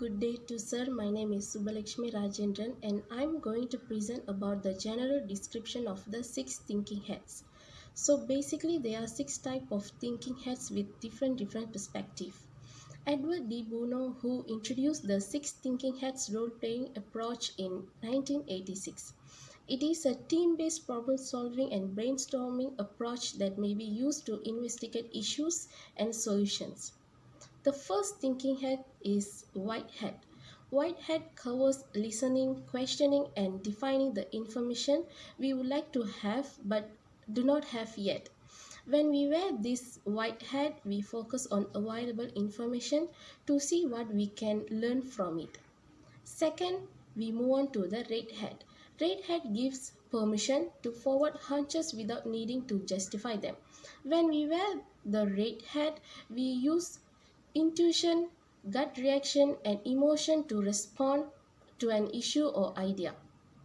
good day to sir. My name is Subbalakshmi Rajendran and I'm going to present about the general description of the six thinking heads. So basically there are six type of thinking heads with different perspective. Edward de Bono, who introduced the six thinking heads role-playing approach in 1986. It is a team-based problem-solving and brainstorming approach that may be used to investigate issues and solutions. The first thinking head is Whitehead. Whitehead covers listening, questioning, and defining the information we would like to have but do not have yet. When we wear this Whitehead, we focus on available information to see what we can learn from it. Second, we move on to the red hat. Red hat gives permission to forward hunches without needing to justify them. When we wear the red hat, we use intuition, gut reaction, and emotion to respond to an issue or idea.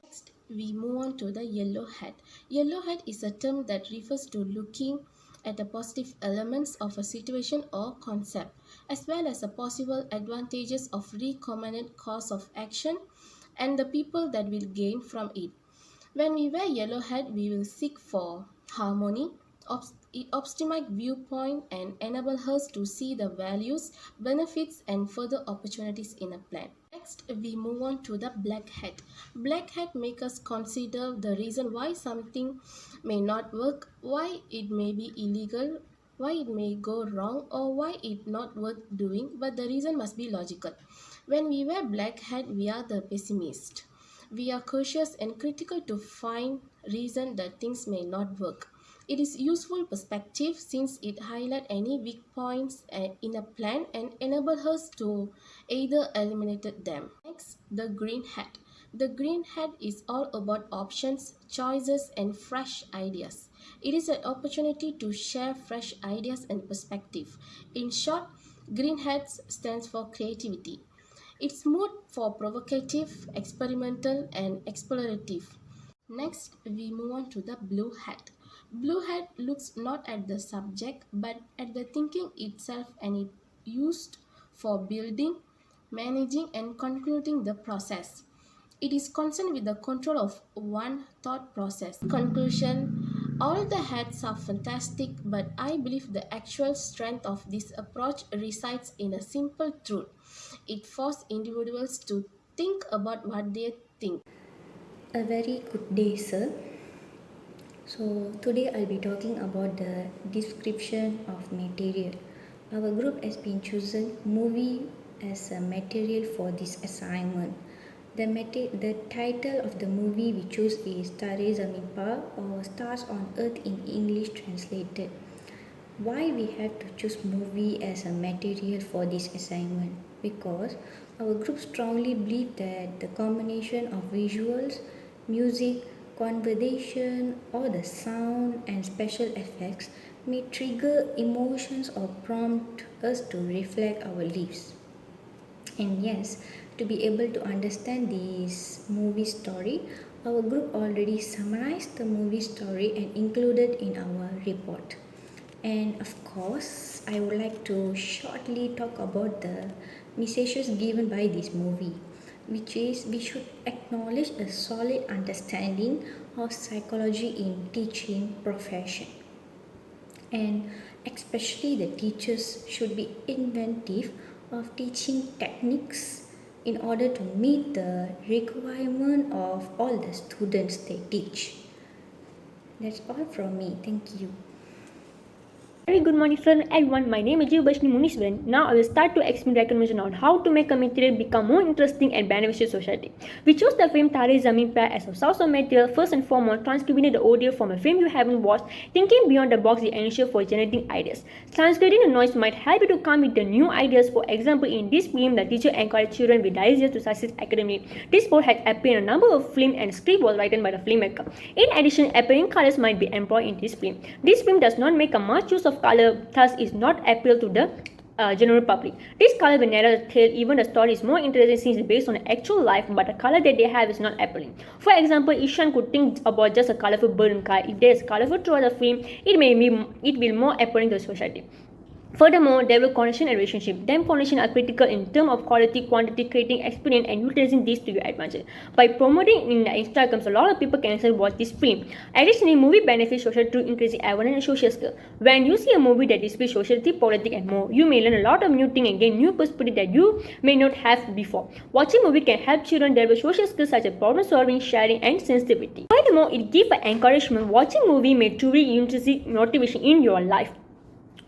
Next, we move on to the yellow hat. Yellow hat is a term that refers to looking at the positive elements of a situation or concept, as well as the possible advantages of recommended course of action and the people that will gain from it. When we wear yellow hat, we will seek for harmony. It optimize viewpoint and enable us to see the values, benefits, and further opportunities in a plan. Next, we move on to the black hat. Black hat make us consider the reason why something may not work, why it may be illegal, why it may go wrong, or why it not worth doing, but the reason must be logical. When we wear black hat, we are the pessimist. We are cautious and critical to find reason that things may not work. It is useful perspective since it highlights any weak points in a plan and enable us to either eliminate them. Next, the green hat. The green hat is all about options, choices, and fresh ideas. It is an opportunity to share fresh ideas and perspective. In short, green hats stands for creativity. It's mood for provocative, experimental, and explorative. Next, we move on to the blue hat. Blue hat looks not at the subject but at the thinking itself and it used for building, managing, and concluding the process. It is concerned with the control of one thought process. Conclusion, all the hats are fantastic, but I believe the actual strength of this approach resides in a simple truth. It forces individuals to think about what they think. A very good day, sir. So, today I'll be talking about the description of material. Our group has been chosen movie as a material for this assignment. The title of the movie we choose is Tare Zameen Par or Stars on Earth in English translated. Why we have to choose movie as a material for this assignment? Because our group strongly believe that the combination of visuals, music, conversation, or the sound and special effects may trigger emotions or prompt us to reflect our lives. And yes, to be able to understand this movie story, our group already summarized the movie story and included in our report. And of course, I would like to shortly talk about the messages given by this movie, which is we should acknowledge a solid understanding of psychology in teaching profession. And especially the teachers should be inventive of teaching techniques in order to meet the requirement of all the students they teach. That's all from me. Thank you. Very good morning everyone, my name is Jeevbashni Muniswaran. Now I will start to explain recommendation on how to make a material become more interesting and beneficial to society. We chose the film Tare Zameen Par as a source of material. First and foremost, transcribing the audio from a film you haven't watched, thinking beyond the box is essential for generating ideas. Transcribing the noise might help you to come with the new ideas. For example, in this film, the teacher encouraged children with dyslexia to succeed academically. This board had appeared in a number of films and script was written by the filmmaker. In addition, appearing colors might be employed in this film. This film does not make a much use of color, thus is not appeal to the general public. This color will narrow the tale. Even the story is more interesting since it's based on actual life, but the color that they have is not appealing. For example, Ishan could think about just a colorful bird and kite. If there is colorful throughout the film, it will more appealing to the society. Furthermore, develop connection and relationship. Them connection are critical in terms of quality, quantity, creating experience and utilizing these to your advantage. By promoting in the Instagrams, a lot of people can actually watch this film. Additionally, movie benefits social through increasing awareness and social skill. When you see a movie that displays sociality, politics, and more, you may learn a lot of new things and gain new perspective that you may not have before. Watching movie can help children develop social skills such as problem solving, sharing, and sensitivity. Furthermore, it gives encouragement. Watching movie may truly intrinsic motivation in your life.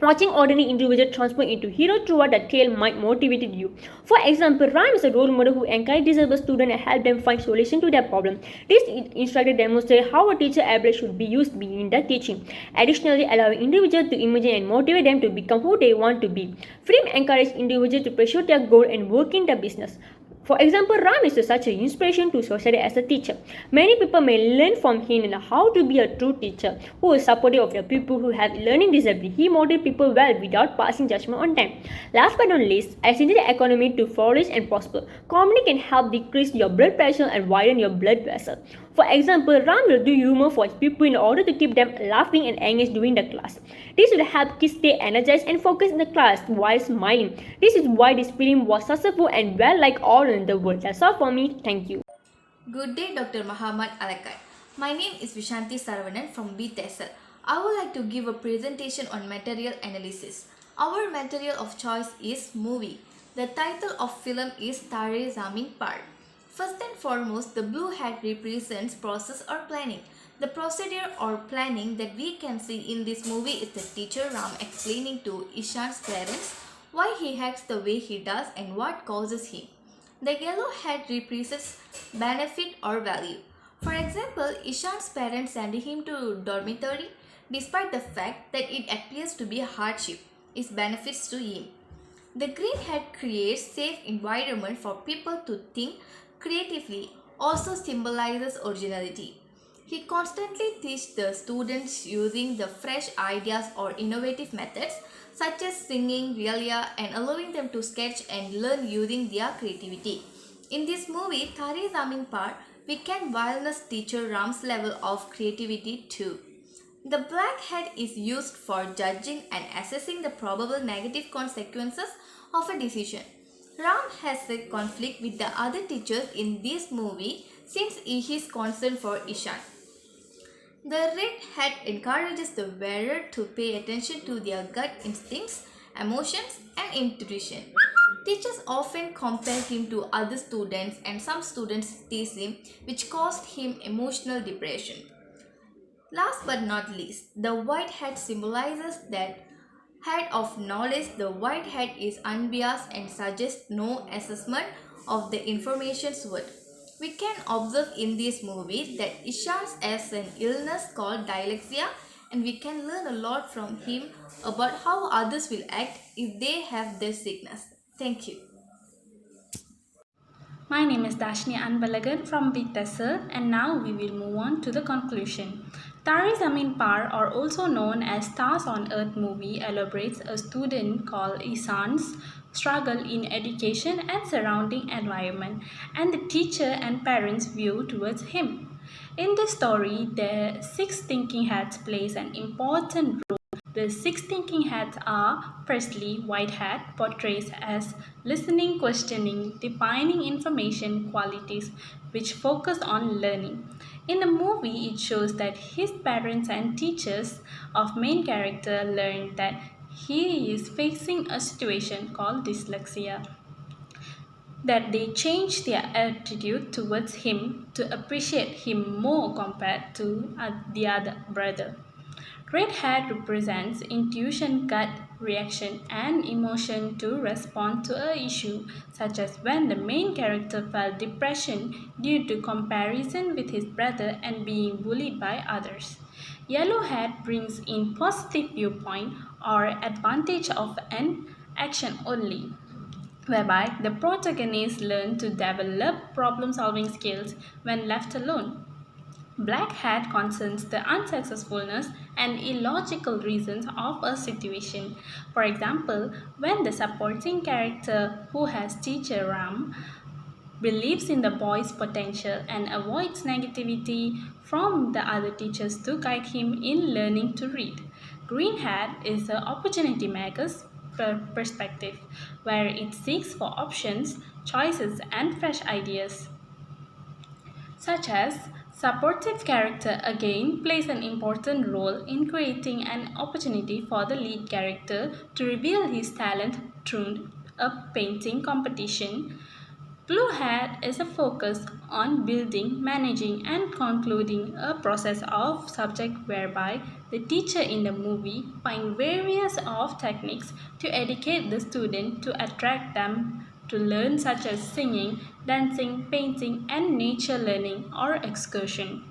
Watching ordinary individuals transform into heroes throughout the tale might motivate you. For example, Ram is a role model who encourages disabled students and helps them find solutions to their problem. This instructor demonstrates how a teacher ability should be used in the teaching. Additionally, allowing individuals to imagine and motivate them to become who they want to be. Film encourages individuals to pursue their goal and work in the business. For example, Ram is such an inspiration to society as a teacher. Many people may learn from him and how to be a true teacher who is supportive of the people who have learning disability. He motivates people well without passing judgment on them. Last but not least, as in the economy to flourish and prosper, comedy can help decrease your blood pressure and widen your blood vessel. For example, Ram will do humor for his people in order to keep them laughing and engaged during the class. This will help kids stay energized and focused in the class while smiling. This is why this film was successful and well liked all in the world. That's all for me. Thank you. Good day, Dr. Muhammad Alakai. My name is Vishanti Saravanan from BTESL. I would like to give a presentation on material analysis. Our material of choice is movie. The title of film is Tare Zameen Par. First and foremost, the blue hat represents process or planning. The procedure or planning that we can see in this movie is the teacher Ram explaining to Ishan's parents why he acts the way he does and what causes him. The yellow hat represents benefit or value. For example, Ishan's parents send him to dormitory despite the fact that it appears to be a hardship, is benefits to him. The green hat creates safe environment for people to think creatively, also symbolizes originality. He constantly teaches the students using the fresh ideas or innovative methods such as singing, realia, and allowing them to sketch and learn using their creativity. In this movie, Tare Zameen Par, we can witness teacher Ram's level of creativity too. The black hat is used for judging and assessing the probable negative consequences of a decision. Ram has a conflict with the other teachers in this movie since he is concerned for Ishan. The red hat encourages the wearer to pay attention to their gut instincts, emotions, and intuition. Teachers often compare him to other students and some students tease him, which caused him emotional depression. Last but not least, the white hat symbolizes that hat of knowledge. The white hat is unbiased and suggests no assessment of the information's worth. We can observe in this movie that Ishan has an illness called dyslexia, and we can learn a lot from him about how others will act if they have this sickness. Thank you. My name is Dashni Anbalagan from BTESL, and now we will move on to the conclusion. Tare Zameen Par, or also known as Stars on Earth movie, elaborates a student called Ishan's struggle in education and surrounding environment, and the teacher and parents' view towards him. In this story, the six thinking hats plays an important role. The six thinking hats are: firstly, white hat portrays as listening, questioning, defining information qualities which focus on learning. In the movie, it shows that his parents and teachers of main character learn that he is facing a situation called dyslexia, that they change their attitude towards him to appreciate him more compared to the other brother. Red hat represents intuition, gut reaction, and emotion to respond to a issue, such as when the main character felt depression due to comparison with his brother and being bullied by others. Yellow hat brings in positive viewpoint or advantage of an action only, whereby the protagonist learn to develop problem-solving skills when left alone. Black hat concerns the unsuccessfulness and illogical reasons of a situation. For example, when the supporting character, who has teacher Ram, believes in the boy's potential and avoids negativity from the other teachers to guide him in learning to read. Green hat is the opportunity makers perspective, where it seeks for options, choices, and fresh ideas. Such as supportive character again plays an important role in creating an opportunity for the lead character to reveal his talent through a painting competition. Blue Hat is a focus on building, managing, and concluding a process of subject whereby the teacher in the movie find various of techniques to educate the student to attract them to learn such as singing, dancing, painting, and nature learning or excursion.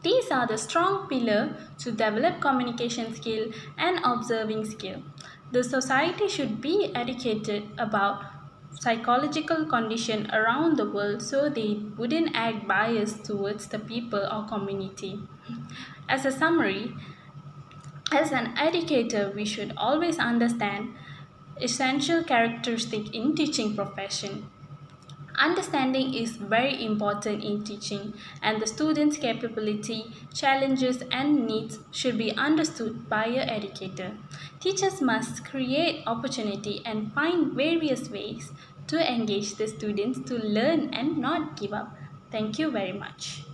These are the strong pillar to develop communication skill and observing skill. The society should be educated about psychological condition around the world so they wouldn't act biased towards the people or community. As a summary, as an educator, we should always understand essential characteristic in teaching profession. Understanding is very important in teaching, and the students' capability, challenges, and needs should be understood by an educator. Teachers must create opportunity and find various ways to engage the students to learn and not give up. Thank you very much.